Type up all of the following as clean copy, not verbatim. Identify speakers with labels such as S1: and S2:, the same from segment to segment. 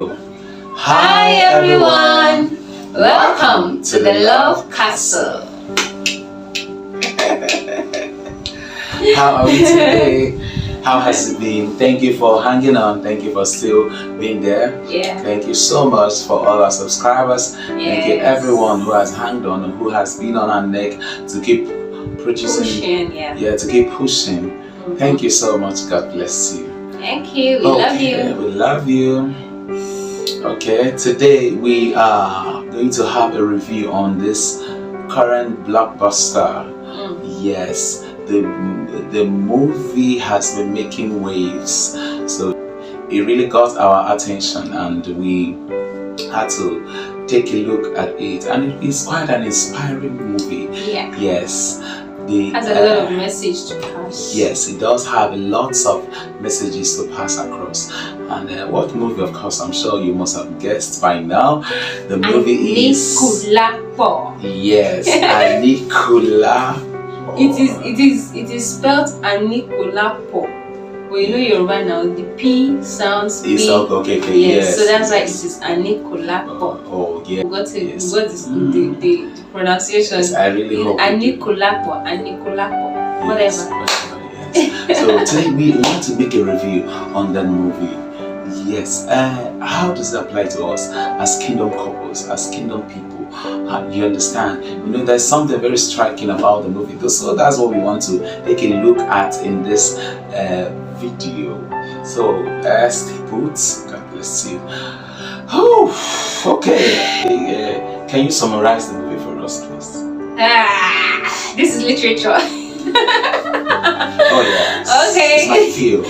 S1: Hi everyone! Welcome to the Love Castle.
S2: How are we today? How has it been? Thank you for hanging on. Thank you for still being there.
S1: Yeah.
S2: Thank you so much for all our subscribers.
S1: Yes.
S2: Thank you everyone who has hanged on and who has been on our neck to keep producing.
S1: Pushing,
S2: yeah, to keep pushing. Thank you so much. God bless you.
S1: Thank you. We love you.
S2: We love you. Okay, today we are going to have a review on this current blockbuster. Yes, the movie has been making waves, so it really got our attention and we had to take a look at it, and it is quite an inspiring movie.
S1: Yeah.
S2: Yes.
S1: Has a lot of message to pass.
S2: Yes, it does have lots of messages to pass across. And what movie, of course, I'm sure you must have guessed by now. The movie is
S1: Aníkúlápó.
S2: Yes, Aníkúlápó.
S1: It is spelled Aníkúlápó. But you know Yoruba now, the P sounds P.
S2: Okay,
S1: yes. So that's why it is Aníkúlápó.
S2: Oh, yeah.
S1: We got the pronunciation.
S2: Yes, I really hope.
S1: Aníkúlápó,
S2: yes,
S1: whatever.
S2: Yes. So today we want to make a review on that movie. Yes. How does it apply to us as kingdom couples, as kingdom people? You understand? You know, there's something very striking about the movie. So that's what we want to take a look at in this video. So, stay put. God bless you. Oh, okay. Can you summarize the movie for us, please?
S1: This is literature.
S2: Oh yes.
S1: Okay.
S2: It's my field.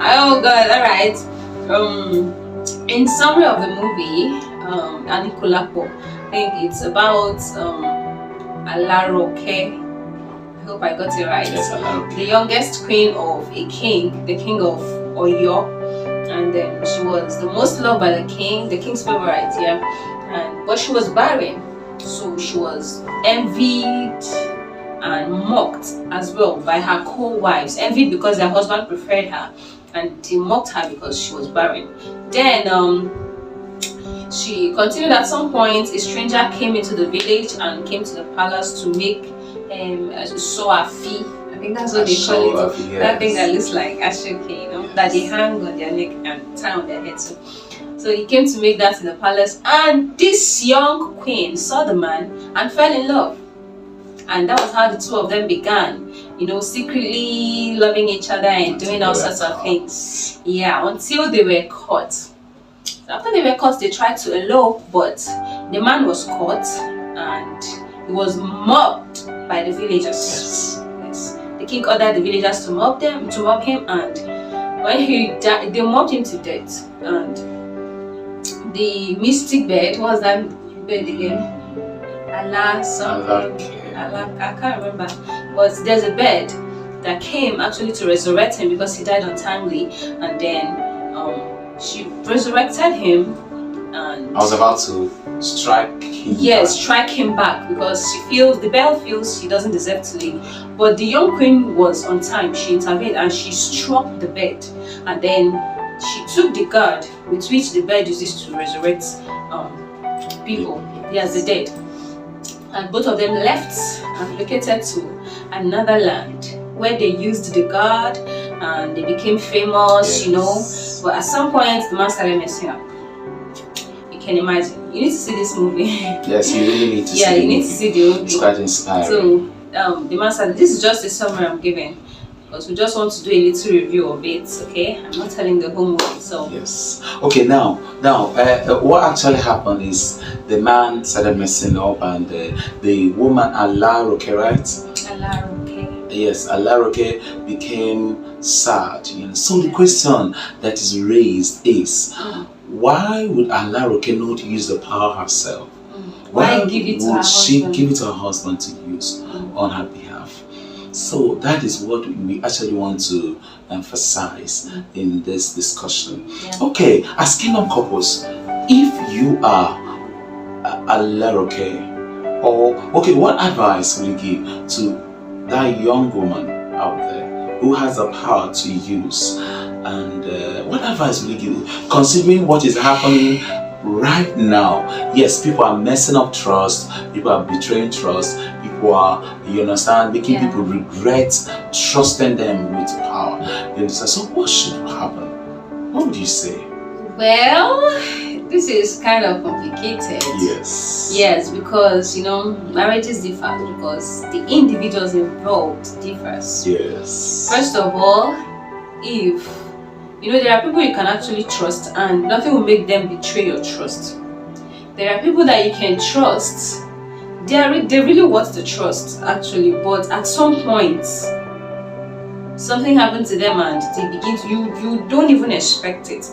S1: Oh God! All right. In summary of the movie, Aníkúlápó, I think it's about Arolake. I hope I got it right.
S2: Yes, Arolake.
S1: The youngest queen of a king, the king of Oyo, and she was the most loved by the king's favorite. Yeah, but she was barren, so she was envied and mocked as well by her co-wives. Envied because their husband preferred her, and they mocked her because she was barren. Then she continued. At some point, a stranger came into the village and came to the palace to make saw a fee. I think that's what they call it.
S2: Yes.
S1: That thing that looks like ashoke, you know, that they hang on their neck and tie on their head. So he came to make that in the palace, and this young queen saw the man and fell in love. And that was how the two of them began, you know, secretly loving each other and doing all sorts of things. Yeah, until they were caught. So after they were caught, they tried to elope, but the man was caught and he was mobbed by the villagers. Yes. The king ordered the villagers to mob him, and when he died, they mobbed him to death. And the mystic bed, what was that bed again? Allah something. I can't remember, but there's a bed that came actually to resurrect him because he died untimely, and then she resurrected him. And
S2: I was about to strike him.
S1: Yes, strike him back because the bell feels she doesn't deserve to live. But the young queen was on time. She intervened and she struck the bed, and then she took the guard with which the bed uses to resurrect people. Yes, the dead. And both of them left and relocated to another land where they used the guard and they became famous, you know. But at some point, the man started messing up. You can imagine. You need to see this movie.
S2: Yes, you really need to see
S1: yeah,
S2: the
S1: you need
S2: movie.
S1: to see the movie.
S2: It's quite inspiring.
S1: So, the man said, this is just a summary I'm giving, because we just want to do a little review of it, okay? I'm not telling the whole movie, so...
S2: Yes. Okay, now, what actually happened is the man started messing up, and the woman, Arolake, right?
S1: Arolake.
S2: Yes, Arolake became sad. You know? So the question that is raised is, why would Arolake not use the power herself?
S1: Why give it to her husband?
S2: Would she give it to her husband to use on her behalf? So that is what we actually want to emphasize in this discussion.
S1: Yeah.
S2: Okay, as kingdom couples, if you are Arolake, what advice will you give to that young woman out there who has the power to use And what advice will you give, considering what is happening right now? Yes, people are messing up trust, people are betraying trust, people are, you understand, making people regret trusting them with power. You understand? So what should happen? What would you say?
S1: Well, this is kind of complicated.
S2: Yes,
S1: because marriages differ because the individuals involved differs.
S2: Yes.
S1: First of all, if there are people you can actually trust and nothing will make them betray your trust. There are people that you can trust. They really want the trust actually, but at some point something happened to them and they begin to, you don't even expect it,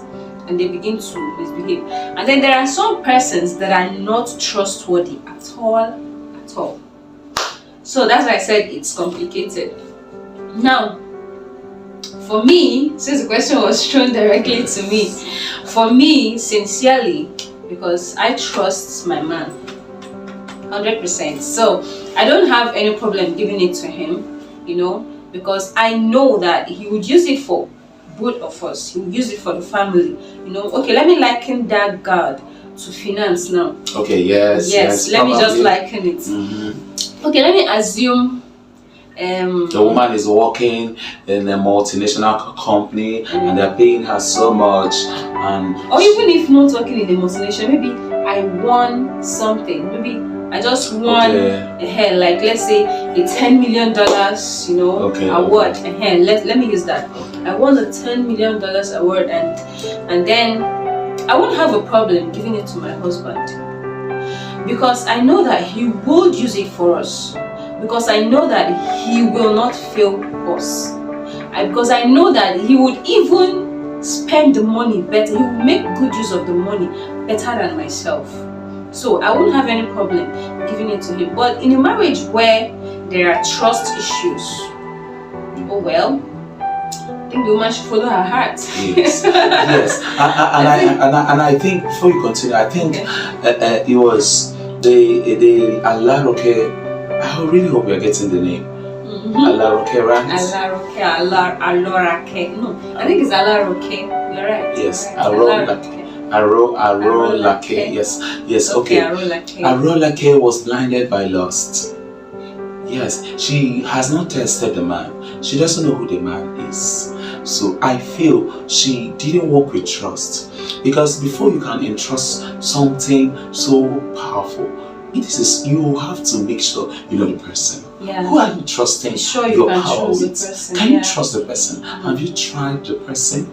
S1: and they begin to misbehave. And then there are some persons that are not trustworthy at all. So that's why I said it's complicated. Now, for me, since the question was thrown directly to me, for me, sincerely, because I trust my man 100%. So I don't have any problem giving it to him, because I know that he would use it for both of us. He would use it for the family. Okay, let me liken that God to finance now.
S2: Okay, yes.
S1: Let me just liken it. Okay, let me assume
S2: the woman is working in a multinational company and they're paying her so much,
S1: or even if not working in a multinational, maybe I won something. Maybe I just won like let's say a $10 million award. Let me use that. I won a $10 million award, and then I won't have a problem giving it to my husband, because I know that he will use it for us, because I know that he will not fail us, because I know that he would even spend the money better. He will make good use of the money better than myself. So I won't have any problem giving it to him. But in a marriage where there are trust issues, oh well, I think the woman should follow her heart.
S2: Yes. And I think before you continue, I think it was the Arolake. I really hope you're getting the name. Arolake, right?
S1: Arolake. No, I think it's Arolake. You're right.
S2: Yes, Arolake. Arolake. Yes. Okay. Arolake was blinded by lust. Yes, she has not tested the man. She doesn't know who the man is. So I feel she didn't work with trust, because before you can entrust something so powerful, you have to make sure you know the person. Who are you trusting your power with? Can you trust the person? Have you tried the person?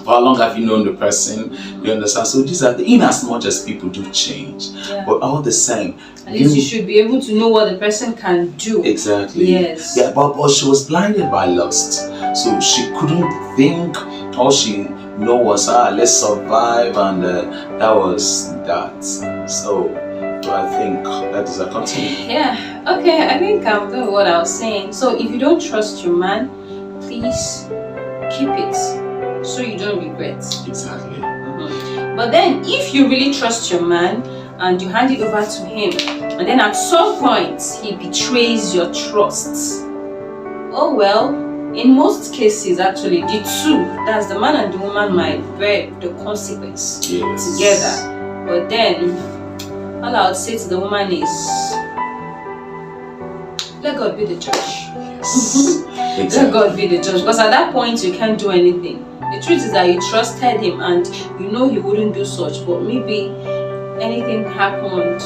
S2: For how long have you known the person? You understand? So these are in as much as people do change, but all the same,
S1: at least you should be able to know what the person can do.
S2: Exactly.
S1: Yes.
S2: Yeah, but she was blinded by lust, so she couldn't think. All she know was let's survive, and that was that. So I think that is a continue.
S1: Yeah. Okay. I think I'm doing what I was saying. So if you don't trust your man, please keep it, so you don't regret.
S2: Exactly.
S1: But then if you really trust your man and you hand it over to him, and then at some point he betrays your trust, oh well, in most cases actually the two, that's the man and the woman, might bear the consequence together. But then all I would say to the woman is, let God be the judge.
S2: Exactly.
S1: Let God be the judge, because at that point you can't do anything. The truth is that you trusted him and you know he wouldn't do such, but maybe anything happened.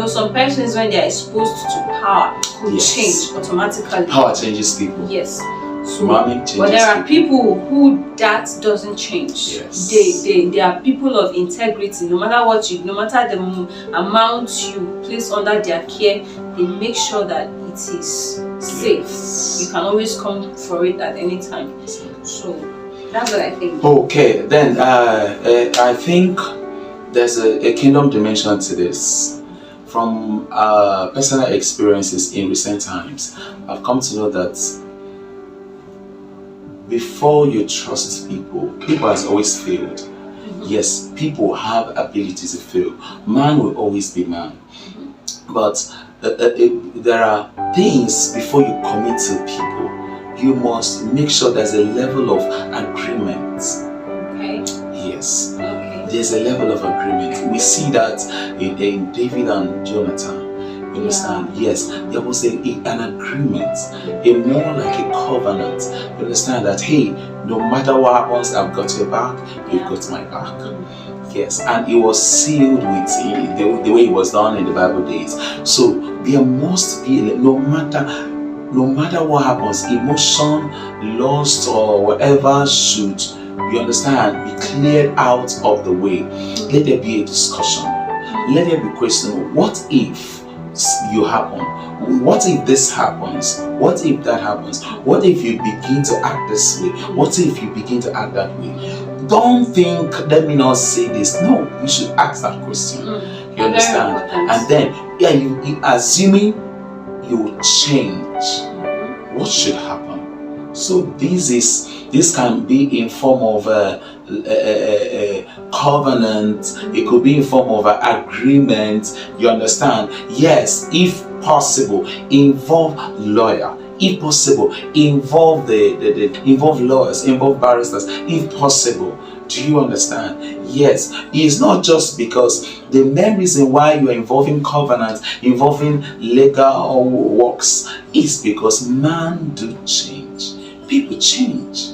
S1: Some persons, when they are exposed to power, could change automatically.
S2: Power changes people.
S1: Yes. So,
S2: but
S1: there are people who that doesn't change.
S2: Yes.
S1: They are people of integrity. No matter the amount you place under their care, they make sure that it is safe.
S2: Yes.
S1: You can always come for it at any time. So that's what I think.
S2: Okay, then I think there's a kingdom dimension to this. From personal experiences in recent times, I've come to know that before you trust people has always failed. Yes, people have ability to fail. Man will always be man. But there are things before you commit to people you must make sure there's a level of agreement.
S1: Okay.
S2: Yes.
S1: Okay.
S2: There's a level of agreement. We see that in David and Jonathan. You understand?
S1: Yeah.
S2: Yes, there was an agreement, a more like a covenant. You understand that, hey, no matter what happens, I've got your back, you've got my back. Yes, and it was sealed with the way it was done in the Bible days. So there must be, no matter what happens, emotion, lust, or whatever should, you understand, be cleared out of the way. Let there be a discussion. Let there be question. What if you happen? What if this happens? What if that happens? What if you begin to act this way? What if you begin to act that way? Don't think, let me not say this. No, you should ask that question. You understand? And then, you assuming you will change, what should happen? So this can be in form of a covenant. It could be in form of an agreement. You understand? Yes, if possible, involve lawyer. If possible, involve involve lawyers, involve barristers. If possible, do you understand? Yes, it's not just because the main reason why you are involving covenants, involving legal works, is because man do change. People change.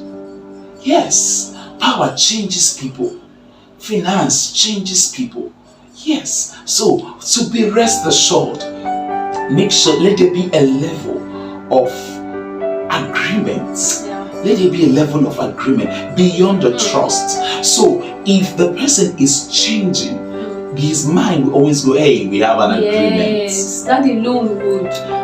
S2: Yes, power changes people. Finance changes people. Yes, so to be rest assured, make sure, let there be a level of agreement. Let there be a level of agreement beyond the trust. So if the person is changing, his mind will always go, hey, we have an agreement.
S1: Yes, that alone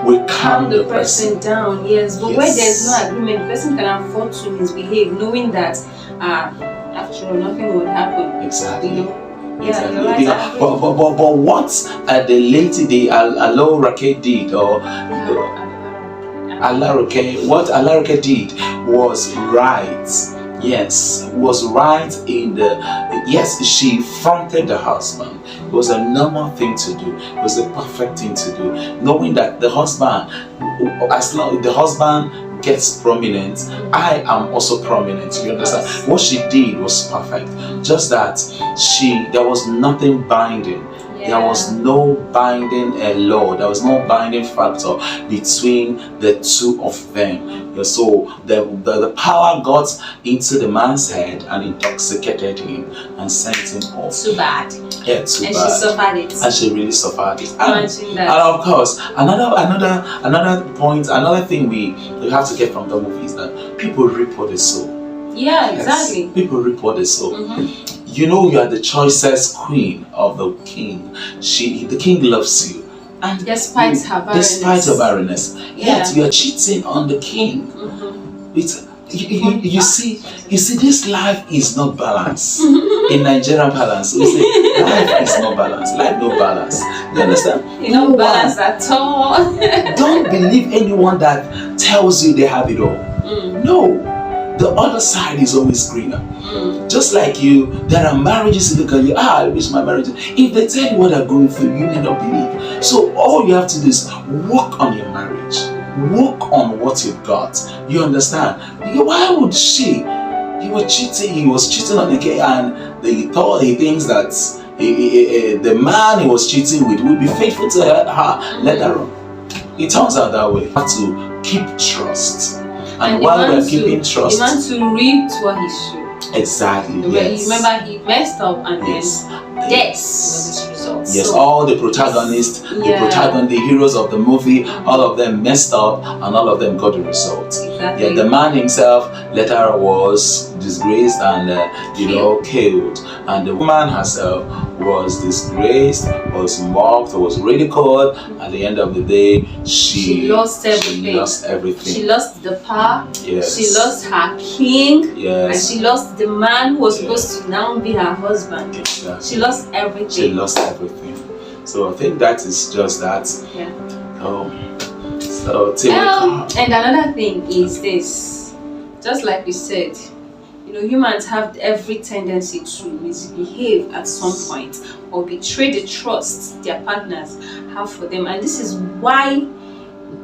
S1: would calm the person down. Yes, but where there's no agreement, the person can afford to misbehave, knowing that after all, nothing would happen.
S2: Exactly.
S1: You know?
S2: Exactly.
S1: Yeah, you're right.
S2: But what the lady, the Arolake did, or what Arolake did was right. Yes, was right in the, yes, she fronted the husband. It was a normal thing to do. It was a perfect thing to do. Knowing that the husband, as long as the husband gets prominent, I am also prominent. You understand? Yes. What she did was perfect. Just that there was nothing binding. There was no binding law. There was no binding factor between the two of them. So the power got into the man's head and intoxicated him and sent him off.
S1: Too bad.
S2: Yeah, too bad.
S1: And she suffered it.
S2: And she really suffered it.
S1: And
S2: of course, another point, another thing we have to get from the movie is that people reap what they sow.
S1: Yeah, exactly.
S2: Yes, people reap what they sow. You know, you are the choicest queen of the king. The king loves you, and
S1: despite her
S2: barrenness, yet you are cheating on the king. You see, this life is not balanced. In Nigerian balance, we say life is not balanced. Life no balance. You understand?
S1: It's not balanced at all.
S2: Don't believe anyone that tells you they have it all. No. The other side is always greener. Just like you, there are marriages you look at you, I wish my marriage. If they tell you what they're going through, you may not believe. So all you have to do is work on your marriage. Work on what you've got. You understand? Why would she? He was cheating on the guy, and he thinks that the man he was cheating with would be faithful to her later on. It turns out that way. You have to keep trust. And while we're keeping trust,
S1: the man to reap what he should.
S2: Exactly. Yes.
S1: Remember, he messed up, and then death was his result.
S2: Yes, so, all the protagonists, the heroes of the movie, all of them messed up, and all of them got the result.
S1: Exactly.
S2: Yeah, the man himself later was disgraced and killed, and the woman herself was disgraced, was mocked, was ridiculed. At the end of the day, she lost everything.
S1: She lost the power.
S2: Yes.
S1: She lost her king.
S2: Yes.
S1: And she lost the man who was supposed to now be her husband.
S2: Exactly.
S1: She lost everything.
S2: She lost everything. So I think that is just that.
S1: Yeah.
S2: And
S1: another thing is this, just like we said, humans have every tendency to misbehave at some point or betray the trust their partners have for them, and this is why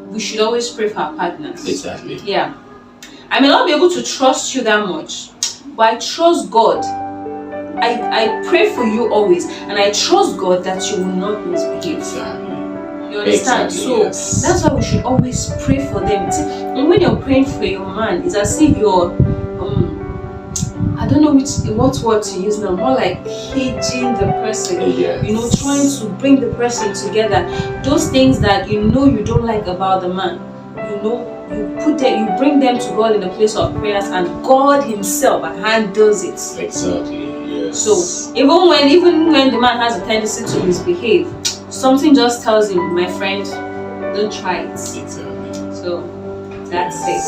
S1: we should always pray for our partners.
S2: Exactly.
S1: Yeah. I may not be able to trust you that much, but I trust God. I pray for you always, and I trust God that you will not misbehave. You understand? So that's why we should always pray for them. And when you're praying for your man, it's as if you're I don't know what word to use now, more like caging the person, trying to bring the person together. Those things that you don't like about the man, you bring them to God in a place of prayers, and God Himself handles it.
S2: Exactly. Yes.
S1: So even when the man has a tendency to misbehave, something just tells him, my friend, don't try it.
S2: Exactly.
S1: So that's it.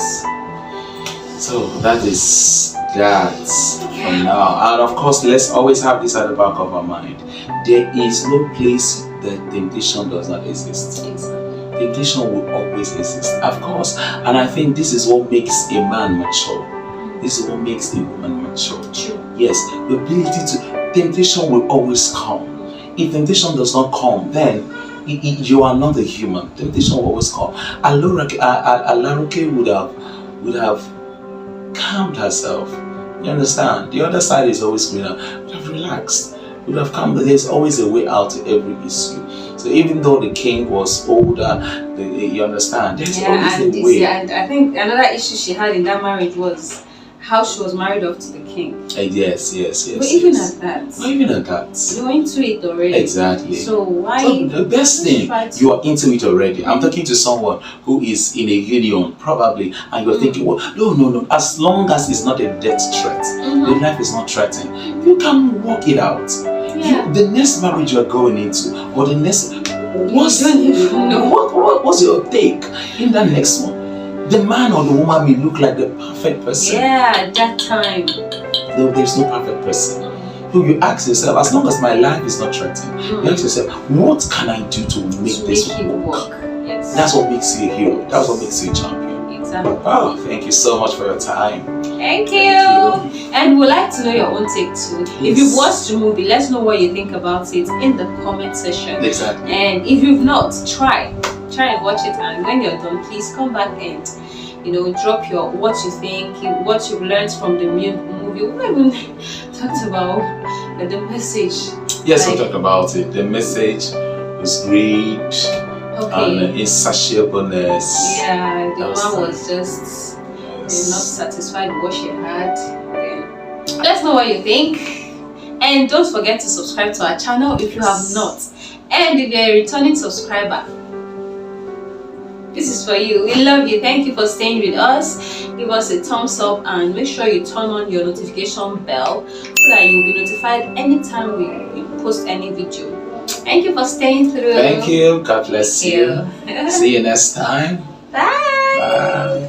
S2: So that is that for now. And of course, let's always have this at the back of our mind. There is no place that temptation does not exist.
S1: Exactly.
S2: Temptation will always exist, of course. And I think this is what makes a man mature. This is what makes a woman mature.
S1: True.
S2: Yes, the ability to, temptation will always come. If temptation does not come, then you are not a human. Temptation will always come. Arolake would have calmed herself. You understand? The other side is always greener. Would have relaxed. Would have calmed. There's always a way out to every issue. So even though the king was older, you understand? There's always a way.
S1: And I think another issue she had in that marriage was how she was married off to the king.
S2: Yes.
S1: But even at that.
S2: Not even at that.
S1: You're into it already.
S2: Exactly.
S1: So why?
S2: So the best thing, you are into it already. I'm talking to someone who is in a union, probably, and you're thinking, well, no. As long as it's not a death threat, the life is not threatened, you can work it out.
S1: Yeah.
S2: The next marriage you're going into, or the next, what's your take in that next one? The man or the woman may look like the perfect person.
S1: Yeah, at that time.
S2: No, there's no perfect person. So you ask yourself, as long as my life is not threatened, you ask yourself, what can I do to make this work?
S1: Yes.
S2: That's what makes you a hero. That's what makes you a champion.
S1: Exactly.
S2: Wow, thank you so much for your time.
S1: Thank you. And we'd like to know your own take too. Yes. If you've watched the movie, let us know what you think about it in the comment section.
S2: Exactly.
S1: And if you've not, try and watch it, and when you're done, please come back and drop what you think, what you've learned from the movie. We even talked about the message.
S2: Yes, we'll talk about it. The message was greed and insatiableness.
S1: Yeah, the man was just not satisfied with what she had. Let us know what you think, and don't forget to subscribe to our channel if you have not. And if you're a returning subscriber, this is for you. We love you. Thank you for staying with us. Give us a thumbs up and make sure you turn on your notification bell so that you'll be notified anytime we post any video. Thank you for staying through.
S2: Thank you. God bless you. See you next time.
S1: Bye.
S2: Bye.